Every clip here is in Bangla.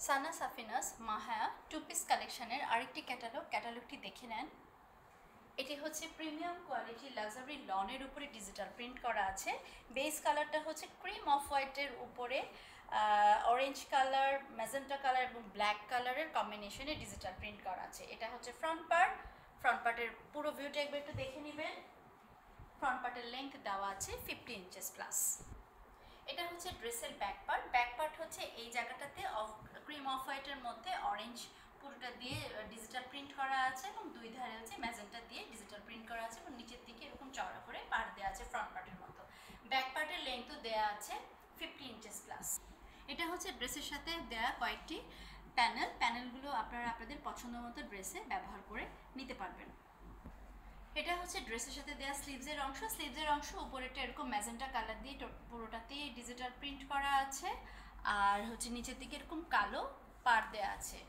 সানা সাফিনাস মাহায়া টু পিস কালেকশনের আরেকটি ক্যাটালগটি দেখে নেন। এটি হচ্ছে প্রিমিয়াম কোয়ালিটি লাক্সারি লনের উপরে ডিজিটাল প্রিন্ট করা আছে। বেস কালারটা হচ্ছে ক্রিম অফ হোয়াইটের উপরে অরেঞ্জ কালার, ম্যাজেন্টা কালার এবং ব্ল্যাক কালারের কম্বিনেশনে ডিজিটাল প্রিন্ট করা আছে। এটা হচ্ছে ফ্রন্ট পার্টের পুরো ভিউটা একবার একটু দেখে নেবেন। ফ্রন্ট পার্টের লেন্থ দেওয়া আছে 50 ইঞ্চেস প্লাস। এটা হচ্ছে ড্রেসের ব্যাক পার্ট হচ্ছে এই জায়গাটাতে ক্রিম অফ হোয়াইটের মধ্যে অরেঞ্জ পুরোটা দিয়ে ডিজিটাল প্রিন্ট করা আছে এবং দুই ধারে হচ্ছে ম্যাজেন্টা দিয়ে ডিজিটাল প্রিন্ট করা আছে এবং নিচের দিকে এরকম চওড়া করে পার্ট দেওয়া আছে ফ্রন্ট পার্টের মতো। ব্যাক পার্টের লেন্থও দেওয়া আছে 50 ইঞ্চেস প্লাস। এটা হচ্ছে ড্রেসের সাথে দেওয়া কয়েকটি প্যানেলগুলো আপনারা আপনাদের পছন্দ মতো ড্রেসে ব্যবহার করে নিতে পারবেন। এটা হচ্ছে ড্রেসের সাথে দেওয়া স্লিভসের অংশ উপরেটা এরকম ম্যাজেন্টা কালার দিয়ে পুরোটাতেই ডিজিটাল প্রিন্ট করা আছে, আর হচ্ছে নিচের দিকে এরকম কালো পাড় দেওয়া আছে।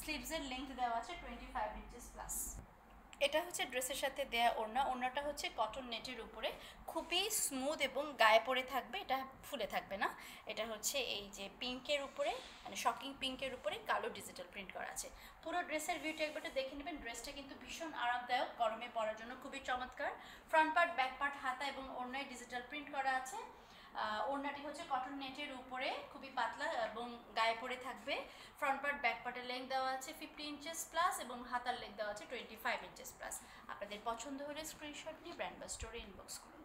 স্লিভসের লেন্থ দেওয়া আছে 25 ইঞ্চেস প্লাস। এটা হচ্ছে ড্রেসের সাথে দেয়া ওড়নাটা হচ্ছে কটন নেটের উপরে, খুবই স্মুথ এবং গায়ে পরে থাকবে, এটা ফুলে থাকবে না। এটা হচ্ছে এই যে পিঙ্কের উপরে, মানে শকিং পিঙ্কের উপরে কালো ডিজিটাল প্রিন্ট করা আছে। পুরো ড্রেসের ভিউটা একবার দেখে নেবেন। ড্রেসটা কিন্তু ভীষণ আরামদায়ক, গরমে পরার জন্য খুবই চমৎকার। ফ্রন্ট পার্ট, ব্যাক পার্ট, হাতা এবং ওড়নায় ডিজিটাল প্রিন্ট করা আছে। ওড়নাটি হচ্ছে কটন নেটের উপরে, খুবই পাতলা এবং গায়ে পরে থাকবে। ফ্রন্ট পার্ট, ব্যাক পার্টের লেন্থ দেওয়া আছে 50 ইঞ্চেস প্লাস এবং হাতার লেন্থ দেওয়া আছে 25 ইঞ্চেস প্লাস। আপনাদের পছন্দ হলে স্ক্রিনশট নিয়ে ব্র্যান্ড বা স্টোরে ইনবক্স করুন।